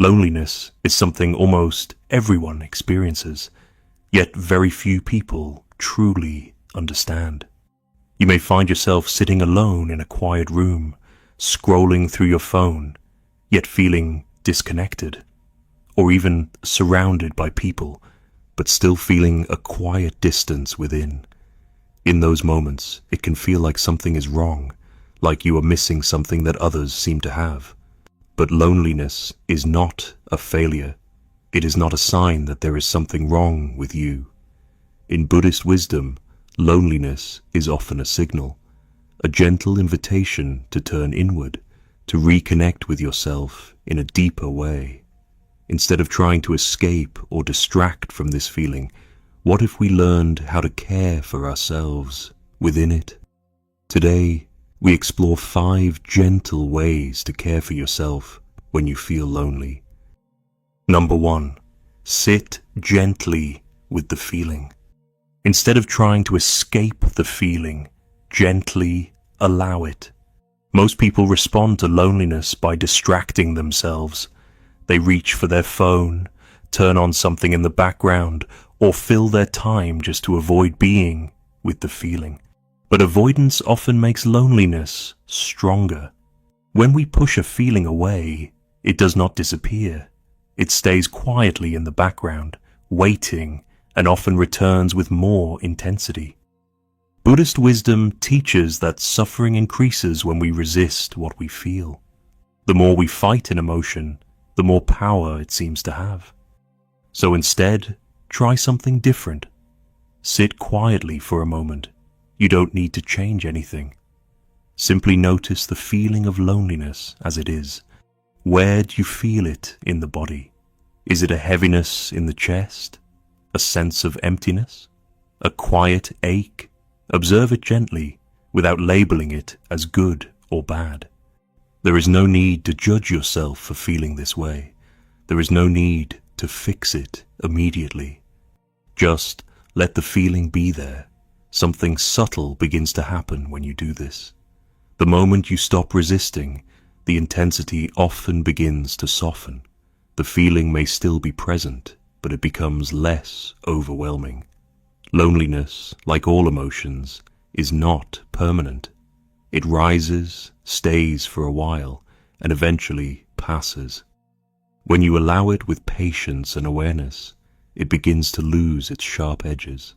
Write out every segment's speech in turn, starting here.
Loneliness is something almost everyone experiences, yet very few people truly understand. You may find yourself sitting alone in a quiet room, scrolling through your phone, yet feeling disconnected, or even surrounded by people, but still feeling a quiet distance within. In those moments, it can feel like something is wrong, like you are missing something that others seem to have. But loneliness is not a failure. It is not a sign that there is something wrong with you. In Buddhist wisdom, loneliness is often a signal, a gentle invitation to turn inward, to reconnect with yourself in a deeper way. Instead of trying to escape or distract from this feeling, what if we learned how to care for ourselves within it? Today, we explore 5 gentle ways to care for yourself when you feel lonely. Number 1. Sit gently with the feeling. Instead of trying to escape the feeling, gently allow it. Most people respond to loneliness by distracting themselves. They reach for their phone, turn on something in the background, or fill their time just to avoid being with the feeling. But avoidance often makes loneliness stronger. When we push a feeling away, it does not disappear. It stays quietly in the background, waiting, and often returns with more intensity. Buddhist wisdom teaches that suffering increases when we resist what we feel. The more we fight an emotion, the more power it seems to have. So instead, try something different. Sit quietly for a moment. You don't need to change anything. Simply notice the feeling of loneliness as it is. Where do you feel it in the body? Is it a heaviness in the chest? A sense of emptiness? A quiet ache? Observe it gently, without labeling it as good or bad. There is no need to judge yourself for feeling this way. There is no need to fix it immediately. Just let the feeling be there. Something subtle begins to happen when you do this. The moment you stop resisting, the intensity often begins to soften. The feeling may still be present, but it becomes less overwhelming. Loneliness, like all emotions, is not permanent. It rises, stays for a while, and eventually passes. When you allow it with patience and awareness, it begins to lose its sharp edges.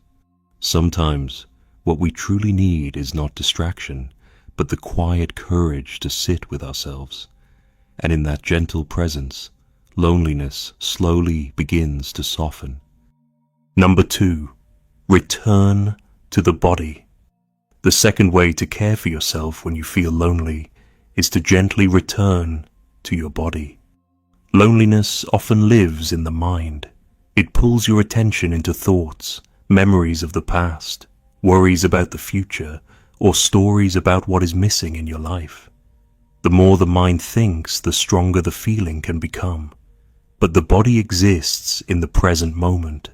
Sometimes, what we truly need is not distraction, but the quiet courage to sit with ourselves. And in that gentle presence, loneliness slowly begins to soften. Number 2. Return to the body. The second way to care for yourself when you feel lonely is to gently return to your body. Loneliness often lives in the mind. It pulls your attention into thoughts, memories of the past, worries about the future, or stories about what is missing in your life. The more the mind thinks, the stronger the feeling can become. But the body exists in the present moment.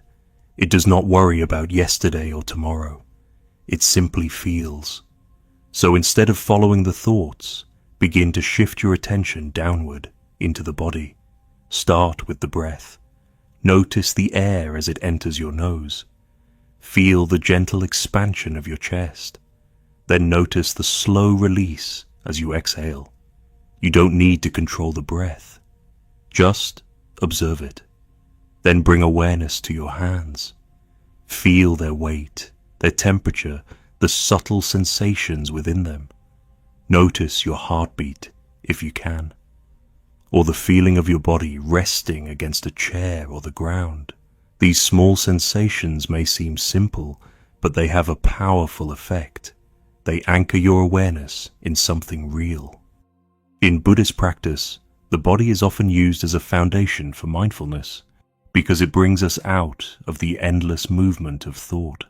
It does not worry about yesterday or tomorrow. It simply feels. So instead of following the thoughts, begin to shift your attention downward into the body. Start with the breath. Notice the air as it enters your nose. Feel the gentle expansion of your chest. Then notice the slow release as you exhale. You don't need to control the breath. Just observe it. Then bring awareness to your hands. Feel their weight, their temperature, the subtle sensations within them. Notice your heartbeat, if you can, or the feeling of your body resting against a chair or the ground. These small sensations may seem simple, but they have a powerful effect. They anchor your awareness in something real. In Buddhist practice, the body is often used as a foundation for mindfulness because it brings us out of the endless movement of thought.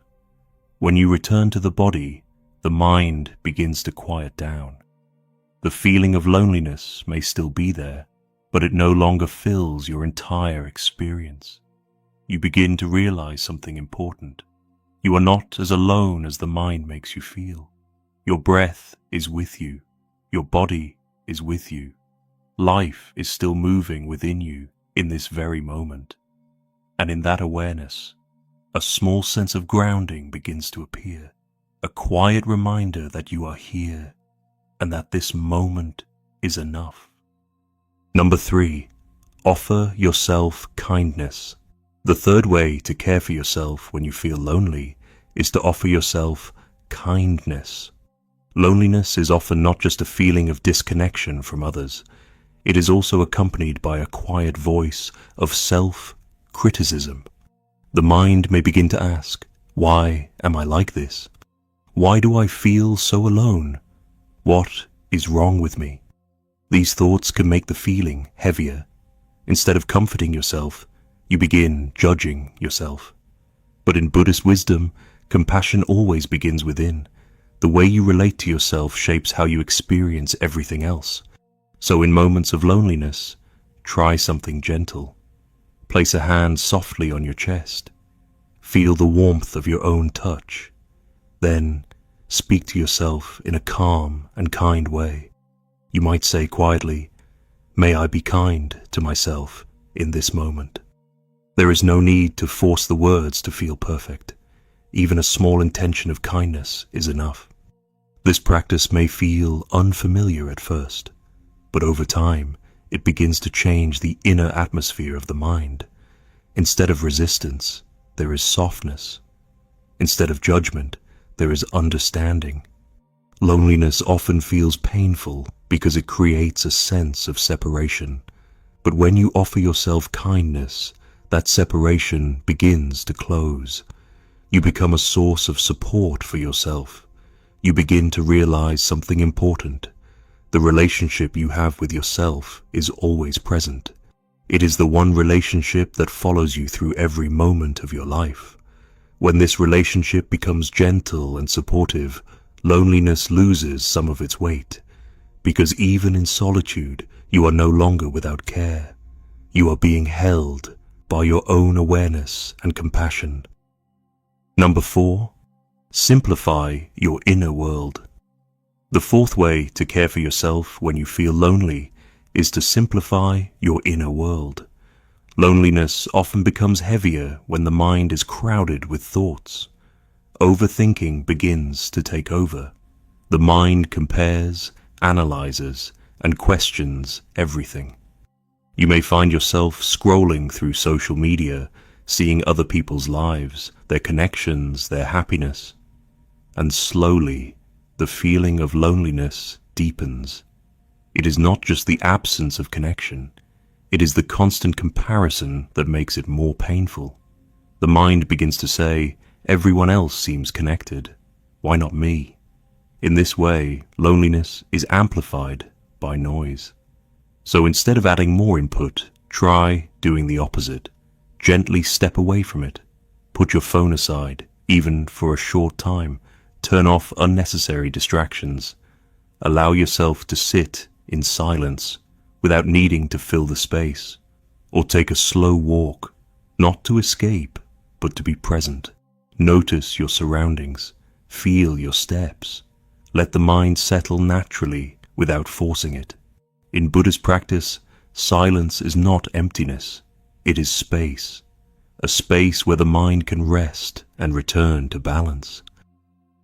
When you return to the body, the mind begins to quiet down. The feeling of loneliness may still be there, but it no longer fills your entire experience. You begin to realize something important. You are not as alone as the mind makes you feel. Your breath is with you. Your body is with you. Life is still moving within you in this very moment. And in that awareness, a small sense of grounding begins to appear, a quiet reminder that you are here and that this moment is enough. Number 3, offer yourself kindness. The third way to care for yourself when you feel lonely is to offer yourself kindness. Loneliness is often not just a feeling of disconnection from others. It is also accompanied by a quiet voice of self-criticism. The mind may begin to ask, why am I like this? Why do I feel so alone? What is wrong with me? These thoughts can make the feeling heavier. Instead of comforting yourself, you begin judging yourself. But in Buddhist wisdom, compassion always begins within. The way you relate to yourself shapes how you experience everything else. So in moments of loneliness, try something gentle. Place a hand softly on your chest. Feel the warmth of your own touch. Then speak to yourself in a calm and kind way. You might say quietly, "May I be kind to myself in this moment." There is no need to force the words to feel perfect. Even a small intention of kindness is enough. This practice may feel unfamiliar at first, but over time, it begins to change the inner atmosphere of the mind. Instead of resistance, there is softness. Instead of judgment, there is understanding. Loneliness often feels painful because it creates a sense of separation. But when you offer yourself kindness, that separation begins to close. You become a source of support for yourself. You begin to realize something important. The relationship you have with yourself is always present. It is the one relationship that follows you through every moment of your life. When this relationship becomes gentle and supportive, loneliness loses some of its weight. Because even in solitude, you are no longer without care. You are being held by your own awareness and compassion. Number 4, simplify your inner world. The fourth way to care for yourself when you feel lonely is to simplify your inner world. Loneliness often becomes heavier when the mind is crowded with thoughts. Overthinking begins to take over. The mind compares, analyzes, and questions everything. You may find yourself scrolling through social media, seeing other people's lives, their connections, their happiness, and slowly the feeling of loneliness deepens. It is not just the absence of connection, it is the constant comparison that makes it more painful. The mind begins to say, everyone else seems connected, why not me? In this way, loneliness is amplified by noise. So instead of adding more input, try doing the opposite. Gently step away from it. Put your phone aside, even for a short time. Turn off unnecessary distractions. Allow yourself to sit in silence without needing to fill the space. Or take a slow walk, not to escape, but to be present. Notice your surroundings. Feel your steps. Let the mind settle naturally without forcing it. In Buddhist practice, silence is not emptiness. It is space. A space where the mind can rest and return to balance.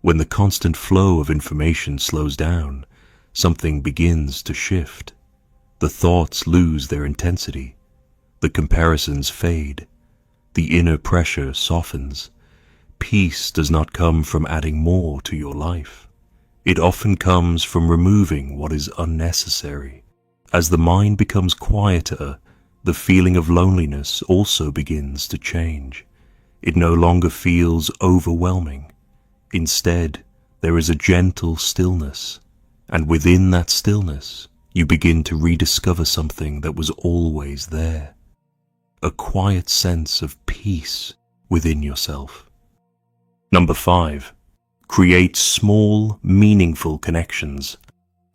When the constant flow of information slows down, something begins to shift. The thoughts lose their intensity. The comparisons fade. The inner pressure softens. Peace does not come from adding more to your life. It often comes from removing what is unnecessary. As the mind becomes quieter, the feeling of loneliness also begins to change. It no longer feels overwhelming. Instead, there is a gentle stillness, and within that stillness, you begin to rediscover something that was always there. A quiet sense of peace within yourself. Number 5, create small, meaningful connections.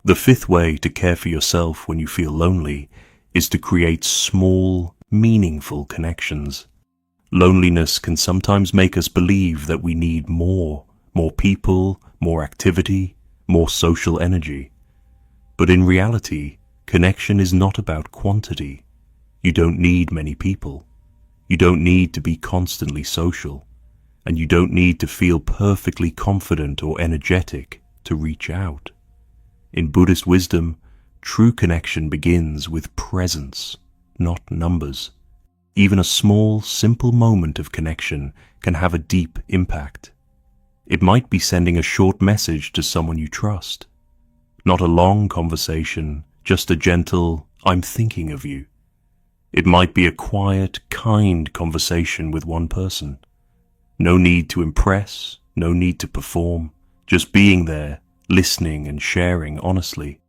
The fifth way to care for yourself when you feel lonely is to create small, meaningful connections. Loneliness can sometimes make us believe that we need more people, more activity, more social energy. But in reality, Connection is not about quantity. You don't need many people. You don't need to be constantly social. And you don't need to feel perfectly confident or energetic to reach out. In Buddhist wisdom, true connection begins with presence, not numbers. Even a small, simple moment of connection can have a deep impact. It might be sending a short message to someone you trust. Not a long conversation, just a gentle, "I'm thinking of you." It might be a quiet, kind conversation with one person. No need to impress, no need to perform, just being there, listening and sharing honestly.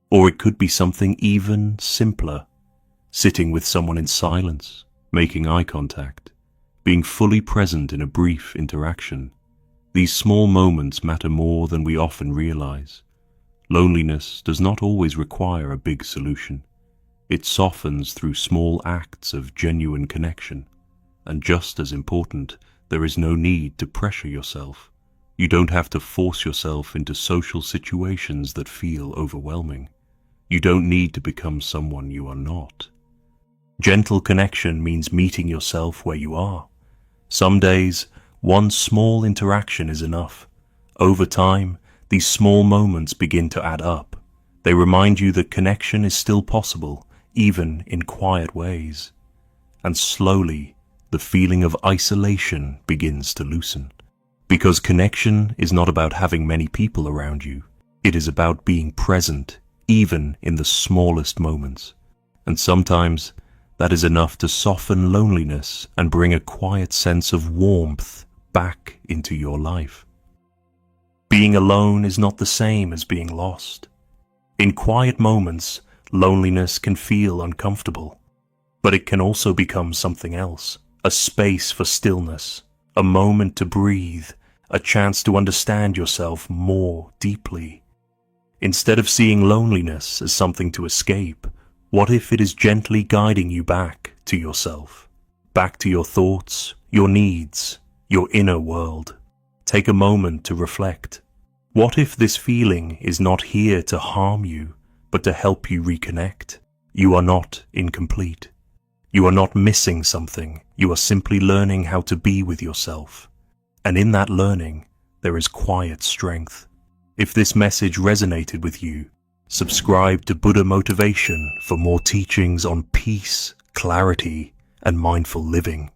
Or it could be something even simpler, sitting with someone in silence, making eye contact, being fully present in a brief interaction. These small moments matter more than we often realize. Loneliness does not always require a big solution. It softens through small acts of genuine connection. And just as important, there is no need to pressure yourself. You don't have to force yourself into social situations that feel overwhelming. You don't need to become someone you are not. Gentle connection means meeting yourself where you are. Some days, one small interaction is enough. Over time, these small moments begin to add up. They remind you that connection is still possible, even in quiet ways. And slowly, the feeling of isolation begins to loosen. Because connection is not about having many people around you. It is about being present, even in the smallest moments. And sometimes, that is enough to soften loneliness and bring a quiet sense of warmth back into your life. Being alone is not the same as being lost. In quiet moments, loneliness can feel uncomfortable, but it can also become something else, a space for stillness, a moment to breathe, a chance to understand yourself more deeply. Instead of seeing loneliness as something to escape, what if it is gently guiding you back to yourself, back to your thoughts, your needs, your inner world? Take a moment to reflect. What if this feeling is not here to harm you, but to help you reconnect? You are not incomplete. You are not missing something. You are simply learning how to be with yourself. And in that learning, there is quiet strength. If this message resonated with you, subscribe to Buddha Motivation for more teachings on peace, clarity, and mindful living.